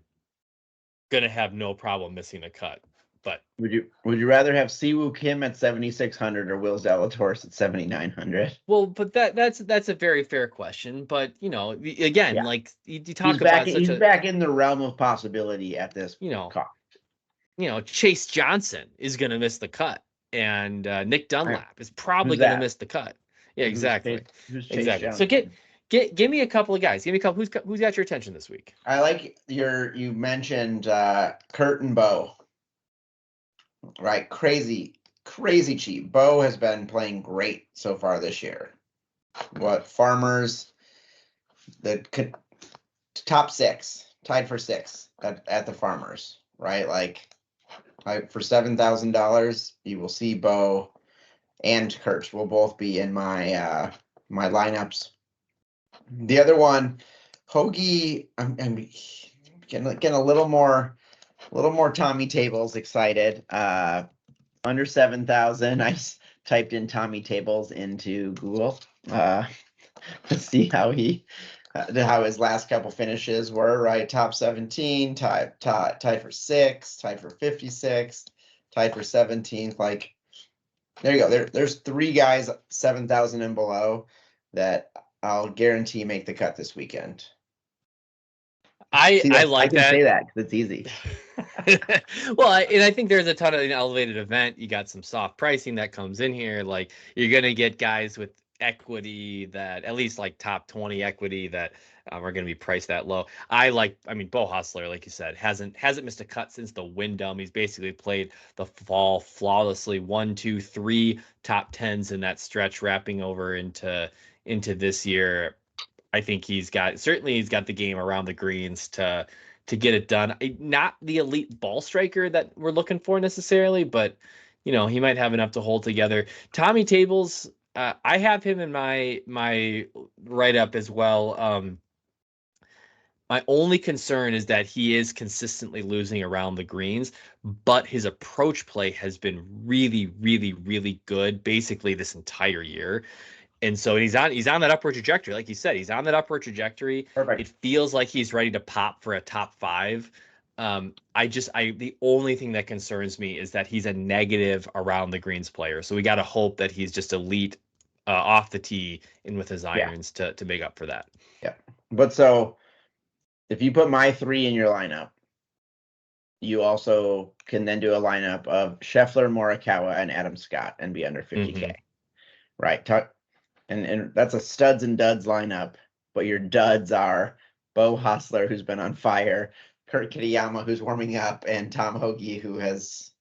going to have no problem missing a cut. But would you rather have Siwoo Kim at 7,600 or Will Zalatoris at 7,900? well, but that's a very fair question. But again, Yeah. like you talk about he's back in the realm of possibility at this cost. Chase Johnson is going to miss the cut, and Nick Dunlap is probably going to miss the cut. Yeah, exactly. Who's exactly. So give me a couple of guys. Give me a couple. Who's got your attention this week? I like you mentioned Kurt and Bo. Right, crazy cheap. Bo has been playing great so far this year. What Farmers, the top 6, tied for 6 at the Farmers, right? Like for $7,000, you will see Bo and Kurt will both be in my my lineups. The other one, Hoagie, I'm getting a little more Tommy Tables excited. Under 7,000. I typed in Tommy Tables into Google. to see how his last couple finishes were, right? Top 17, tied for 6th, tied for 56th, tied for 17th. Like, there you go. There's 3 guys 7,000 and below that I'll guarantee make the cut this weekend. See, I I like can that. say that because it's easy. Well, and I think there's a ton of an elevated event. You got some soft pricing that comes in here. Like you're gonna get guys with equity that at least like top 20 equity that are going to be priced that low. I mean, Bo Hustler, like you said, hasn't missed a cut since the Wyndham. He's basically played the fall flawlessly. 1, 2, 3 top tens in that stretch, wrapping over into this year. I think he's got the game around the greens to get it done. Not the elite ball striker that we're looking for necessarily, but he might have enough to hold together. Tommy Tables, I have him in my write up as well. My only concern is that he is consistently losing around the greens, but his approach play has been really, really, really good basically this entire year. And so he's on that upward trajectory. Like you said, he's on that upward trajectory. It Perfect. feels like he's ready to pop for a top 5. The only thing that concerns me is that he's a negative around the greens player. So we got to hope that he's just elite off the tee and with his Yeah. irons to make up for that. Yeah. But so if you put my 3 in your lineup, you also can then do a lineup of Scheffler, Morikawa, and Adam Scott and be under 50K. Mm-hmm. Right. And that's a studs and duds lineup, but your duds are Bo Hostler, who's been on fire, Kurt Kitayama, who's warming up, and Tom Hoagie, who has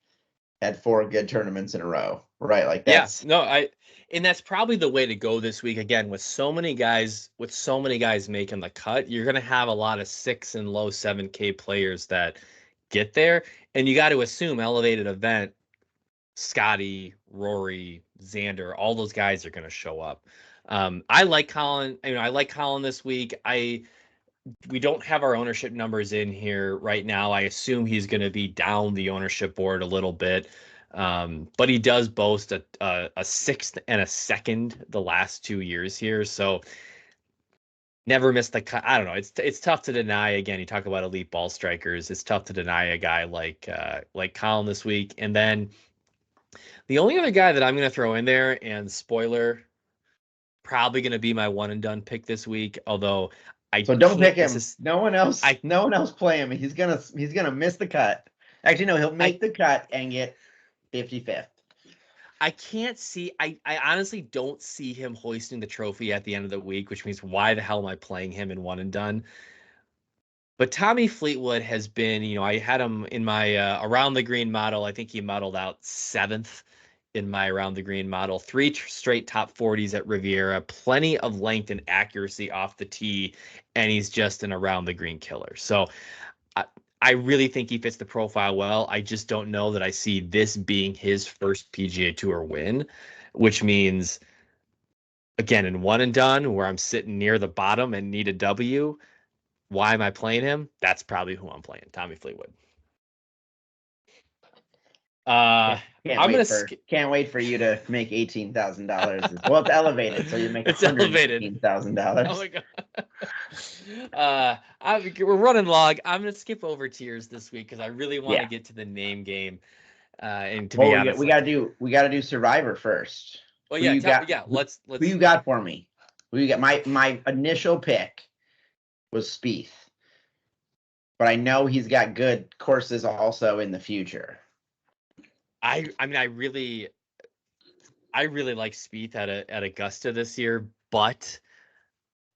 had 4 good tournaments in a row. Right. Like Yeah, that's no, and that's probably the way to go this week. Again, with so many guys making the cut, you're gonna have a lot of 6 and low 7K players that get there, and you got to assume elevated event, Scotty, Rory, Xander, all those guys are gonna show up. I like Colin. I like Colin this week. We don't have our ownership numbers in here right now. I assume he's going to be down the ownership board a little bit. But he does boast a 6th and a 2nd the last 2 years here. So never missed the cut. I don't know. It's tough to deny. Again, you talk about elite ball strikers. It's tough to deny a guy like Colin this week. And then the only other guy that I'm going to throw in there, and spoiler, probably going to be my one and done pick this week. Although I so don't pick can't him. No one else play him. He's gonna miss the cut. Actually, no, he'll make the cut and get 55th. I can't see. I honestly don't see him hoisting the trophy at the end of the week, which means why the hell am I playing him in one and done? But Tommy Fleetwood has been, I had him in my around the green model. I think he modeled out 7th in my around the green model. 3 straight top 40s at Riviera, plenty of length and accuracy off the tee, and he's just an around the green killer. So I, I really think he fits the profile well. I just don't know that I see this being his first PGA Tour win, which means, again, in one and done, where I'm sitting near the bottom and need a W, why am I playing him? That's probably who I'm playing, Tommy Fleetwood. Can't I'm gonna can't wait for you to make $18,000. Well, it's elevated, so you make it's elevated. $118,000. Oh my god. We're running log. I'm gonna skip over tiers this week because I really want to get to the name game. And to be honest, we gotta do Survivor first. Well, Who yeah, you got? let's. Who you got for me? Who you got? My initial pick was Spieth, but I know he's got good courses also in the future. I mean, I really like Spieth at Augusta this year, but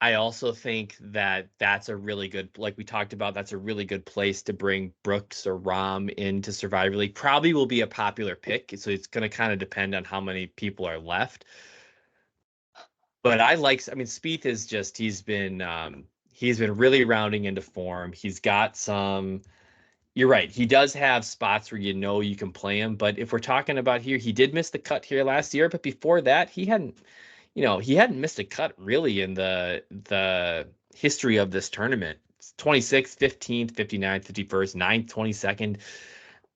I also think that that's a really good, like we talked about, that's a really good place to bring Brooks or Rahm into Survivor League. Probably will be a popular pick, so it's going to kind of depend on how many people are left. But I mean, Spieth is just he's been really rounding into form. He's got some. You're right. He does have spots where you can play him, but if we're talking about here, he did miss the cut here last year, but before that, he hadn't missed a cut really in the history of this tournament. 26th, 15th, 59th, 51st, 9th, 22nd.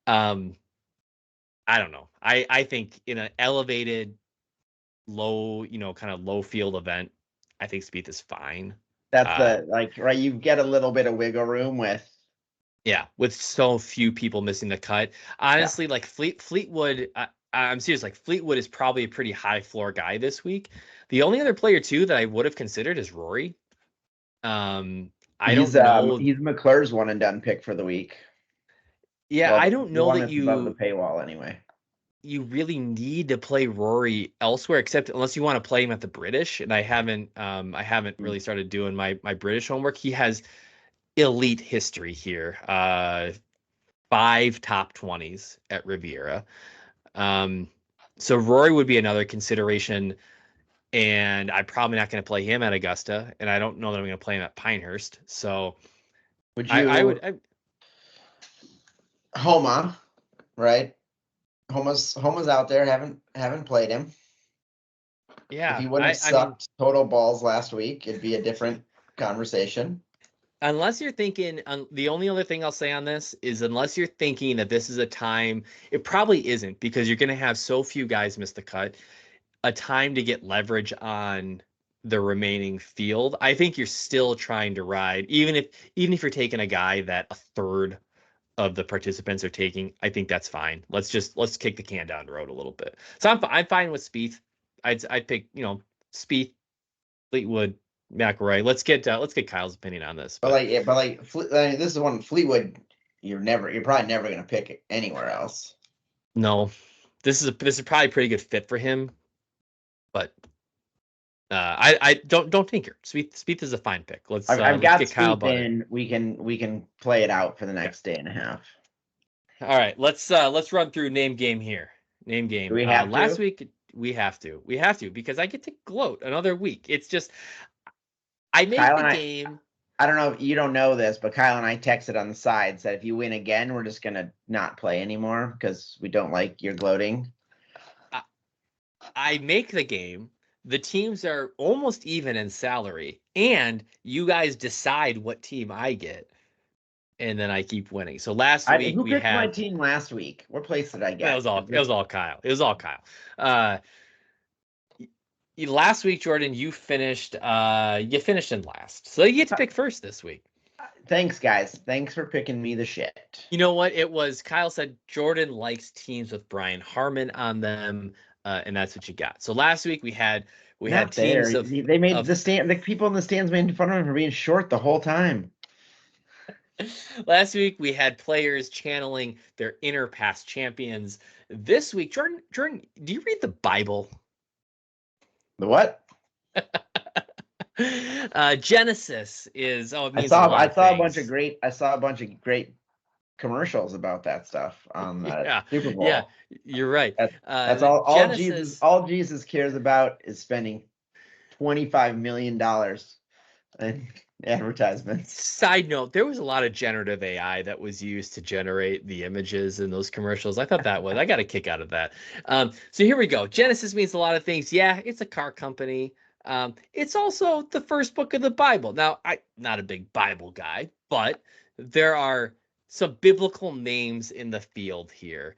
I don't know. I think in an elevated low, kind of low field event, I think Spieth is fine. That's right. You get a little bit of wiggle room with. Yeah, with so few people missing the cut. Honestly, like Fleetwood, I'm serious. Like Fleetwood is probably a pretty high floor guy this week. The only other player too that I would have considered is Rory. I don't know. He's McClure's one and done pick for the week. Yeah, Well, I don't the know one that that's above the paywall anyway. you really need to play Rory elsewhere, except unless you want to play him at the British. And I haven't really started doing my British homework. He has elite history here. 5 top 20s at Riviera. So Rory would be another consideration, and I'm probably not going to play him at Augusta, and I don't know that I'm going to play him at Pinehurst. So would you? Homa, right? Homa's out there. Haven't played him. Yeah, if he wouldn't have sucked total balls last week, it'd be a different conversation. Unless you're thinking, the only other thing I'll say on this is unless you're thinking that this is a time, it probably isn't because you're going to have so few guys miss the cut, a time to get leverage on the remaining field. I think you're still trying to ride, even if you're taking a guy that a third of the participants are taking. I think that's fine. Let's kick the can down the road a little bit. So I'm fine with Spieth. I'd pick Spieth, Fleetwood, McIlroy. Let's get Kyle's opinion on this. But this is one Fleetwood. You're probably never gonna pick it anywhere else. No, this is probably a pretty good fit for him, but I don't tinker. Spieth is a fine pick. I've got get Kyle in. We can play it out for the next day and a half. All right, let's run through name game here. Name game. Do we have last week we have to because I get to gloat another week. It's just I make Kyle the game. I don't know if you don't know this, but Kyle and I texted on the side said if you win again, we're just gonna not play anymore because we don't like your gloating. I make the game. The teams are almost even in salary, and you guys decide what team I get, and then I keep winning. So last week who picked my team last week? What place did I get? It was all Kyle. Last week, Jordan, you finished in last, so you get to pick first this week. Thanks, guys. Thanks for picking me the shit. You know what? It was Kyle said Jordan likes teams with Brian Harman on them, and that's what you got. So last week we had teams of they made the people in the stands made fun of him for being short the whole time. Last week we had players channeling their inner past champions. This week, Jordan, do you read the Bible? The what? Genesis is I saw a bunch of great commercials about that stuff on Super Bowl. Yeah, you're right. That's all Genesis, all Jesus cares about is spending $25 million in advertisements. Side note, there was a lot of generative AI that was used to generate the images in those commercials. I thought I got a kick out of that. So here we go. Genesis means a lot of things. Yeah, it's a car company. It's also the first book of the Bible. Now, I'm not a big Bible guy, but there are some biblical names in the field here.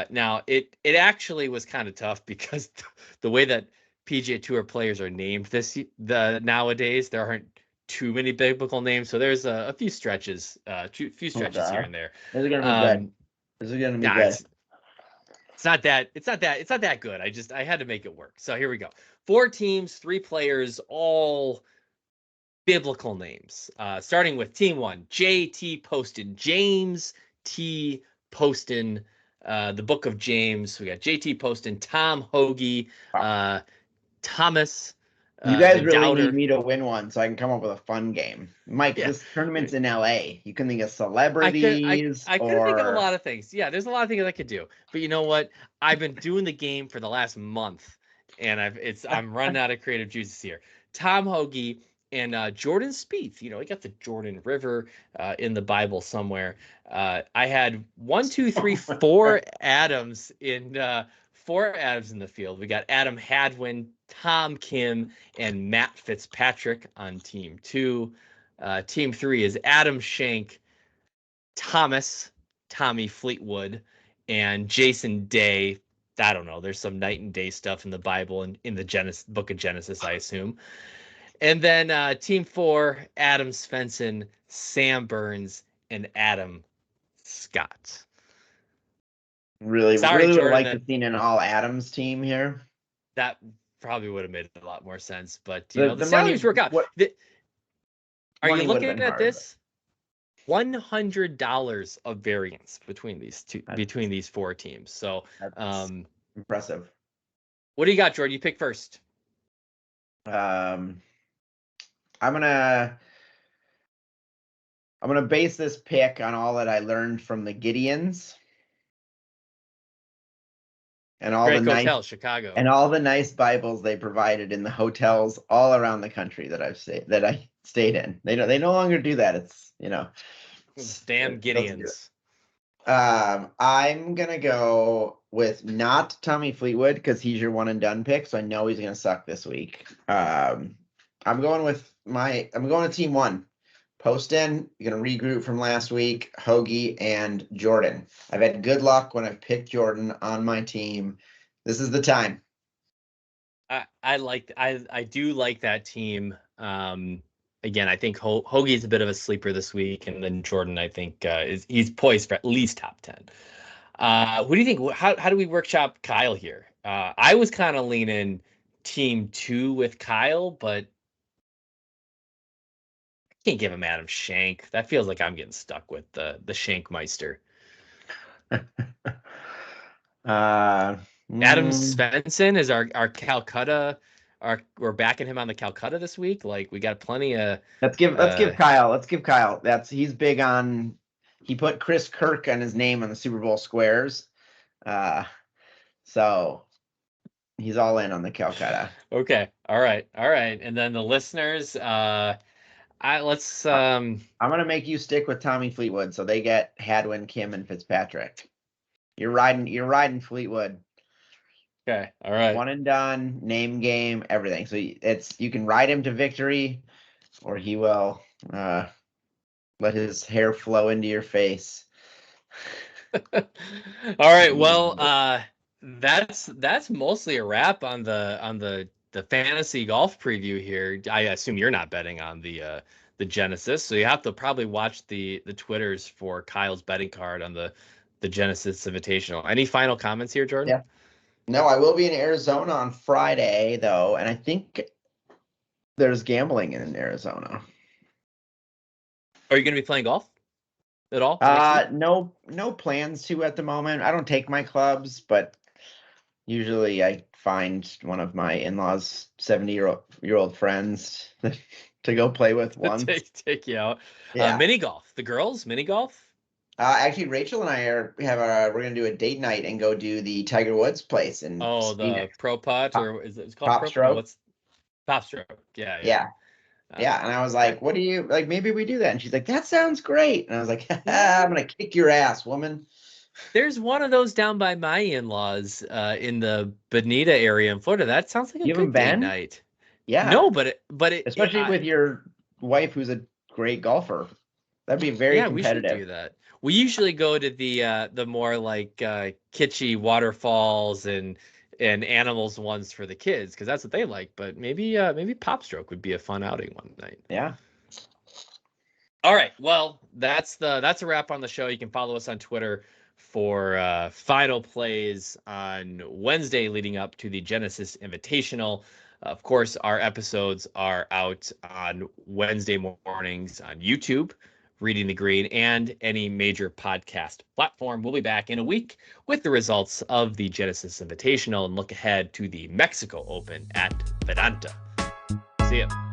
Now, it actually was kind of tough because the way that PGA Tour players are named nowadays, there aren't too many biblical names, so there's a few stretches, here and there. This is gonna be good. This is gonna be good. It's not that good. I had to make it work. So here we go. 4 teams, 3 players, all biblical names. Starting with team 1, J.T. Poston, James T. Poston, the Book of James. We got J.T. Poston, Tom Hoagie, Thomas. You guys really need me to win one so I can come up with a fun game. Mike, this tournament's in LA. You can think of celebrities. I could think of a lot of things. Yeah, there's a lot of things I could do. But you know what? I've been doing the game for the last month, and I'm running out of creative juices here. Tom Hoagie and Jordan Spieth. You know, he got the Jordan River in the Bible somewhere. I had 4 Adams in 4 Adams in the field. We got Adam Hadwin, Tom Kim, and Matt Fitzpatrick on team 2. Team 3 is Adam Shank, Tommy Fleetwood, and Jason Day. I don't know. There's some night and day stuff in the Bible and in the Book of Genesis, I assume. And then team 4, Adam Svensson, Sam Burns, and Adam Scott. Really, Sorry, really would have Jordan, liked to seen an all Adams team here. that probably would have made a lot more sense. But, The the money, salaries work out. what Are you money would have looking been at hard. this? $100 of variance between these 4 teams. So, That's impressive. What do you got, Jordan? You pick first. I'm gonna base this pick on all that I learned from the Gideons and all Great the nice Hotel, Chicago. and all the nice Bibles they provided in the hotels all around the country that I stayed in. They no longer do that. It's Damn Gideons. I'm gonna go with not Tommy Fleetwood because he's your one and done pick, so I know he's gonna suck this week. I'm going with team 1. Poston, you're gonna regroup from last week, Hoagie and Jordan. I've had good luck when I've picked Jordan on my team. This is the time. I do like that team. Again, I think Hoagie's a bit of a sleeper this week, and then Jordan, I think, he's poised for at least top 10. What do you think? How do we workshop Kyle here? I was kind of leaning team 2 with Kyle, but I can't give him Adam Shank. That feels like I'm getting stuck with the Shankmeister. Adam Svensson is our Calcutta. We're backing him on the Calcutta this week. Like, we got plenty of. Let's give Kyle. He's big on. He put Chris Kirk on his name on the Super Bowl squares, so he's all in on the Calcutta. Okay, all right, and then the listeners. I'm gonna make you stick with Tommy Fleetwood, so they get Hadwin, Kim, and Fitzpatrick. You're riding Fleetwood. Okay, all right. One and done, name game, everything. So you can ride him to victory, or he will let his hair flow into your face. All right. Well, that's mostly a wrap on the fantasy golf preview here. I assume you're not betting on the Genesis, so you have to probably watch the Twitters for Kyle's betting card on the Genesis Invitational. Any final comments here, Jordan? Yeah. No, I will be in Arizona on Friday though, and I think there's gambling in Arizona. Are you going to be playing golf at all? No plans to at the moment. I don't take my clubs, but usually I find one of my in-laws' 70-year-old friends to go play with once. Take you out. Yeah. Mini golf. The girls, mini golf. Actually, Rachel and I we're gonna do a date night and go do the Tiger Woods place in the Pro Putt, or is it called Top Stroke? No, what's Top Stroke? Yeah. And I was like, "What do you like? Maybe we do that." And she's like, "That sounds great." And I was like, "I'm gonna kick your ass, woman." There's one of those down by my in-laws in the Bonita area in Florida. That sounds like a good date night. Yeah. No, but especially with your wife, who's a great golfer, that'd be very competitive. We should do that. We usually go to the more like kitschy waterfalls and animals ones for the kids because that's what they like. But maybe Pop Stroke would be a fun outing one night. Yeah. All right. Well, that's a wrap on the show. You can follow us on Twitter for final plays on Wednesday leading up to the Genesis Invitational. Of course, our episodes are out on Wednesday mornings on YouTube, Reading the Green, and any major podcast platform. We'll be back in a week with the results of the Genesis Invitational and look ahead to the Mexico Open at Vedanta. See ya.